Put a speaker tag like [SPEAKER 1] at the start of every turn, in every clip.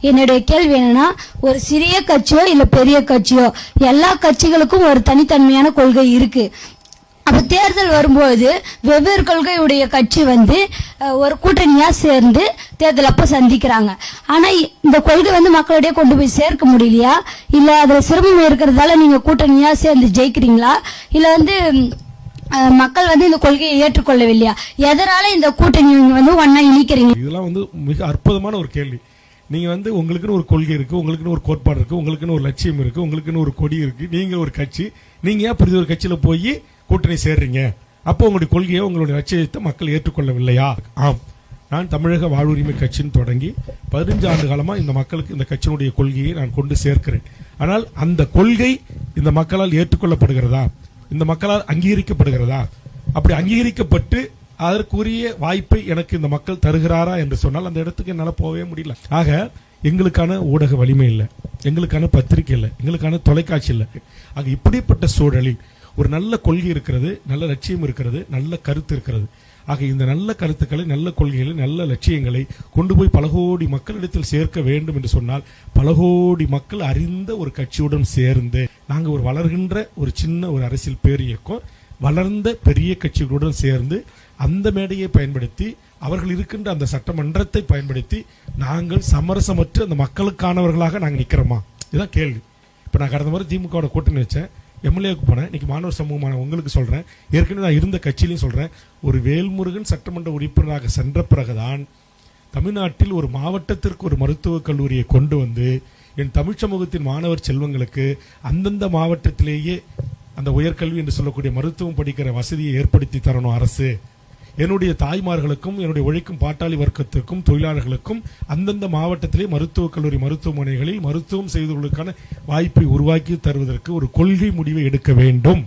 [SPEAKER 1] என்னுடைய கேள்வி என்னன்னா, ஒரு சிறிய கட்சியோ இல்ல பெரிய கட்சியோ எல்லா கட்சிகளுக்கும் ஒரு தனித்தன்மையான கொள்கை இருக்கு. அப்ப தேர்தல் வரும்போது வெவ்வேறு கொள்கையுடைய கட்சி ஒரு கூட்டணியா சேர்ந்து தேர்தல் அப்ப சந்திக்கிறாங்க. ஆனா இந்த கொள்கை மக்களிடையே கொண்டு போய் சேர்க்க முடியலையா, இல்ல அதுல சிரமம் இருக்கிறதால நீங்க கூட்டணியா சேர்ந்து ஜெயிக்கிறீங்களா, இல்ல மக்கள் இந்த கொள்கையை ஏற்றுக்கொள்ளவில்லையா, எதனால இந்த கூட்டணி ஒன்னா இணைக்கிறீங்க?
[SPEAKER 2] இதெல்லாம் மிக அற்புதமான ஒரு கேள்வி. நீங்க உங்களுக்குன்னு ஒரு கொள்கை இருக்கு, உங்களுக்குன்னு ஒரு கோட்பாடு இருக்கு, உங்களுக்குன்னு ஒரு லட்சியம் இருக்கு, உங்களுக்குன்னு ஒரு கொடி இருக்கு, நீங்க ஒரு கட்சி, நீங்க ஏன் புரித ஒரு கட்சியில போய் கூட்டணி சேர்றீங்க? அப்போ உங்களுடைய கொள்கையை உங்களுடைய லட்சியத்தை மக்கள் ஏற்றுக்கொள்ளவில்லையா? ஆம், நான் தமிழக வாழ்வுரிமை கட்சின்னு தொடங்கி 15 ஆண்டு காலமா இந்த மக்களுக்கு இந்த கட்சியினுடைய கொள்கையை நான் கொண்டு சேர்க்கிறேன். ஆனால் அந்த கொள்கை இந்த மக்களால் ஏற்றுக்கொள்ளப்படுகிறதா, இந்த மக்களால் அங்கீகரிக்கப்படுகிறதா? அப்படி அங்கீகரிக்கப்பட்டு அதற்குரிய வாய்ப்பை எனக்கு இந்த மக்கள் தருகிறாரா என்று சொன்னால் அந்த இடத்துக்கு என்னால் போகவே முடியல. ஆக எங்களுக்கான ஊடக வலிமை இல்லை, எங்களுக்கான பத்திரிகை இல்லை, எங்களுக்கான தொலைக்காட்சி இல்லை. ஆக இப்படிப்பட்ட சூழலில் ஒரு நல்ல கொள்கை இருக்கிறது, நல்ல லட்சியம் இருக்கிறது, நல்ல கருத்து இருக்கிறது. ஆக இந்த நல்ல கருத்துக்களை, நல்ல கொள்கைகளை, நல்ல லட்சியங்களை கொண்டு போய் பல கோடி மக்களிடத்தில் சேர்க்க வேண்டும் என்று சொன்னால் பல கோடி மக்கள் அறிந்த ஒரு கட்சியுடன் சேர்ந்து நாங்கள் ஒரு வளர்கின்ற ஒரு சின்ன ஒரு அரசியல் பேர் இயக்கம் வளர்ந்த பெரிய கட்சிகளுடன் சேர்ந்து அந்த மேடையை பயன்படுத்தி அவர்கள் இருக்கின்ற அந்த சட்டமன்றத்தை பயன்படுத்தி நாங்கள் சமரசமற்று அந்த மக்களுக்கானவர்களாக நாங்கள் நிற்கிறோமா? இதுதான் கேள்வி. இப்போ நான் கடந்த முறை திமுக கூட்டணி வச்சேன், எம்எல்ஏக்கு போனேன், இன்னைக்கு மாணவர் சமூகமான உங்களுக்கு சொல்றேன், ஏற்கனவே நான் இருந்த கட்சியிலையும் சொல்றேன், ஒரு வேல்முருகன் சட்டமன்ற உறுப்பினராக சென்ற பிறகுதான் தமிழ்நாட்டில் ஒரு மாவட்டத்திற்கு ஒரு மருத்துவக் கல்லூரியை கொண்டு வந்து என் தமிழ் சமூகத்தின் மாணவர் செல்வங்களுக்கு அந்தந்த மாவட்டத்திலேயே அந்த உயர்கல்வி என்று சொல்லக்கூடிய மருத்துவம் படிக்கிற வசதியை ஏற்படுத்தி தரணும் அரசு. என்னுடைய தாய்மார்களுக்கும் என்னுடைய உழைக்கும் பாட்டாளி வர்க்கத்திற்கும் தொழிலாளர்களுக்கும் அந்தந்த மாவட்டத்திலே மருத்துவக் கல்லூரி மருத்துவமனைகளில் மருத்துவம் செய்வதற்கான வாய்ப்பை உருவாக்கி தருவதற்கு ஒரு கொள்கை முடிவை எடுக்க வேண்டும்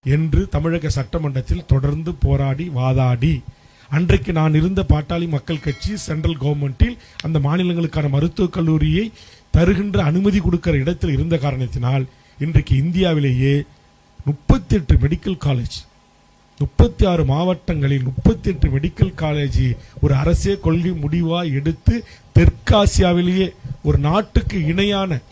[SPEAKER 2] என்று தமிழக சட்டமன்றத்தில் தொடர்ந்து போராடி வாதாடி அன்றைக்கு நான் இருந்த பாட்டாளி மக்கள் கட்சி சென்ட்ரல் கவர்மெண்டில் அந்த மாநிலங்களுக்கான மருத்துவக் கல்லூரியை தருகின்ற அனுமதி கொடுக்கிற இடத்தில் இருந்த காரணத்தினால் இன்றைக்கு இந்தியாவிலேயே 38 மெடிக்கல் காலேஜ், 36 மாவட்டங்களில் 38 மெடிக்கல் காலேஜ் ஒரு அரசே கொள்கை முடிவா எடுத்து தெற்காசியாவிலேயே ஒரு நாட்டுக்கு இணையான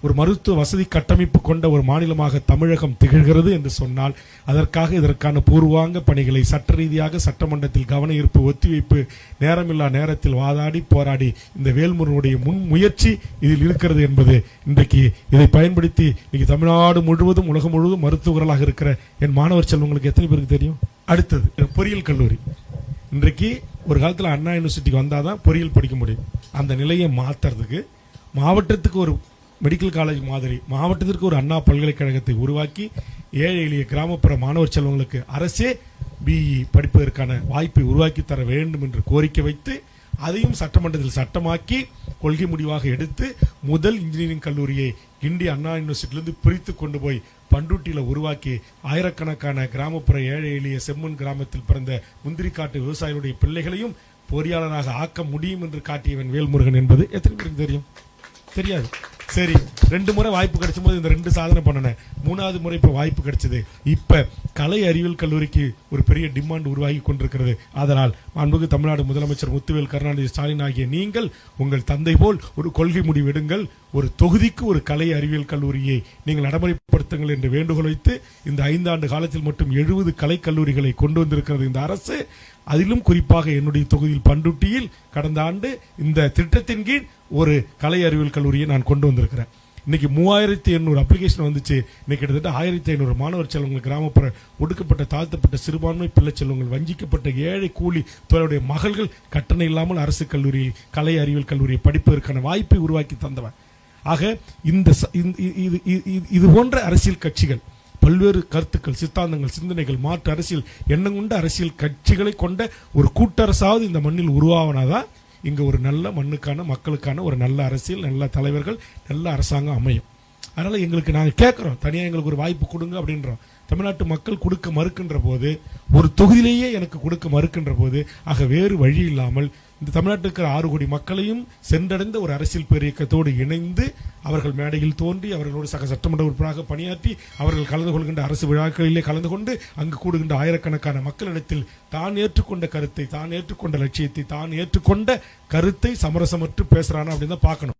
[SPEAKER 2] ஒரு மருத்துவ வசதி கட்டமைப்பு கொண்ட ஒரு மாநிலமாக தமிழகம் திகழ்கிறது என்று சொன்னால் அதற்காக இதற்கான பூர்வாங்க பணிகளை சட்ட ரீதியாக சட்டமன்றத்தில் கவன ஈர்ப்பு ஒத்திவைப்பு நேரமில்லா நேரத்தில் வாதாடி போராடி இந்த வேல்முருகனுடைய முன் முயற்சி இதில் இருக்கிறது என்பது இன்றைக்கு இதை பயன்படுத்தி இன்னைக்கு தமிழ்நாடு முழுவதும் உலகம் முழுவதும் மருத்துவர்களாக இருக்கிற என் மாணவர் செல்வங்களுக்கு எத்தனை பேருக்கு தெரியும்? அடுத்தது பொறியியல் கல்லூரி. இன்றைக்கு ஒரு காலத்தில் அண்ணா யூனிவர்சிட்டிக்கு வந்தாதான் பொறியியல் படிக்க முடியும். அந்த நிலையை மாற்றுறதுக்கு மாவட்டத்துக்கு ஒரு மெடிக்கல் காலேஜ் மாதிரி மாவட்டத்திற்கு ஒரு அண்ணா பல்கலைக்கழகத்தை உருவாக்கி ஏழை எளிய கிராமப்புற மாணவர் செல்வங்களுக்கு அரசே பிஇ படிப்பதற்கான வாய்ப்பை உருவாக்கி தர வேண்டும் என்று கோரிக்கை வைத்து அதையும் சட்டமன்றத்தில் சட்டமாக்கி கொள்கை முடிவாக எடுத்து முதல் இன்ஜினியரிங் கல்லூரியை கிண்டி அண்ணா யூனிவர்சிட்டியிலிருந்து பிரித்து கொண்டு போய் பண்ருட்டியில உருவாக்கி ஆயிரக்கணக்கான கிராமப்புற ஏழை எளிய செம்மன் கிராமத்தில் பிறந்த முந்திரிக்காட்டு விவசாயிகளுடைய பிள்ளைகளையும் பொறியாளராக ஆக்க முடியும் என்று காட்டியவன் வேல்முருகன் என்பது எத்தனை பேருக்கு தெரியும்? தெரியாது. சரி, 2 முறை வாய்ப்பு கிடைச்சும் போது இந்த 2 சாதனை பண்ணனேன். 3வது முறை இப்ப வாய்ப்பு கிடைச்சது. இப்ப கலை அறிவியல் கல்லூரிக்கு ஒரு பெரிய டிமாண்ட் உருவாகி கொண்டிருக்கிறது. அதனால் மாண்புமிகு தமிழ்நாடு முதலமைச்சர் முத்துவேல் கருணாநிதி ஸ்டாலின் ஆகிய நீங்கள் உங்கள் தந்தை போல் ஒரு கொள்கை முடிவு எடுங்கள், ஒரு தொகுதிக்கு ஒரு கலை அறிவியல் கல்லூரியை நீங்கள் நடைமுறைப்படுத்துங்கள் என்று வேண்டுகோள் வைத்து இந்த 5 ஆண்டு காலத்தில் மட்டும் 70 கலை கல்லூரிகளை கொண்டு வந்திருக்கிறது இந்த அரசு. அதிலும் குறிப்பாக என்னுடைய தொகுதியில் பண்ருட்டியில் கடந்த ஆண்டு இந்த திட்டத்தின் கீழ் ஒரு கலை அறிவியல் கல்லூரியை நான் கொண்டு வந்திருக்கிறேன். இன்னைக்கு 3800 அப்ளிகேஷன் வந்துச்சு. இன்னைக்கு கிட்டத்தட்ட 1500 மாணவர் செல்வங்கள், கிராமப்புற ஒடுக்கப்பட்ட தாழ்த்தப்பட்ட சிறுபான்மை பிள்ளை செல்வங்கள், வஞ்சிக்கப்பட்ட ஏழை கூலி தொழிலுடைய மகள்கள் கட்டணம் இல்லாமல் அரசு கல்லூரியில் கலை அறிவியல் கல்லூரியை படிப்பதற்கான வாய்ப்பை உருவாக்கி தந்தவன். ஆக இது போன்ற அரசியல் கட்சிகள் பல்வேறு கருத்துக்கள், சித்தாந்தங்கள், சிந்தனைகள், மாற்று அரசியல் எண்ணம் கொண்ட அரசியல் கட்சிகளை கொண்ட ஒரு கூட்டரசாவது இந்த மண்ணில் உருவாவனாதான் இங்க ஒரு நல்ல மண்ணுக்கான மக்களுக்கான ஒரு நல்ல அரசியல், நல்ல தலைவர்கள், நல்ல அரசாங்கம் அமையும். அதனால எங்களுக்கு நாங்கள் கேட்கிறோம், தனியாக எங்களுக்கு ஒரு வாய்ப்பு கொடுங்க அப்படின்றோம். தமிழ்நாட்டு மக்கள் கொடுக்க மறுக்கின்ற போது, ஒரு தொகுதியிலேயே எனக்கு கொடுக்க மறுக்கின்ற போது, ஆக வேறு வழி இல்லாமல் இந்த தமிழ்நாட்டில் இருக்கிற 6 கோடி மக்களையும் சென்றடைந்த ஒரு அரசியல் பேரியக்கத்தோடு இணைந்து அவர்கள் மேடையில் தோன்றி அவர்களோடு சட்டமன்ற உறுப்பினராக பணியாற்றி அவர்கள் கலந்து கொள்கின்ற அரசு விழாக்களிலே கலந்து கொண்டு அங்கு கூடுகின்ற ஆயிரக்கணக்கான மக்களிடத்தில் தான் ஏற்றுக்கொண்ட கருத்தை, தான் ஏற்றுக்கொண்ட லட்சியத்தை, தான் ஏற்றுக்கொண்ட கருத்தை சமரசமற்று பேசுறானா அப்படின்னு தான் பார்க்கணும்.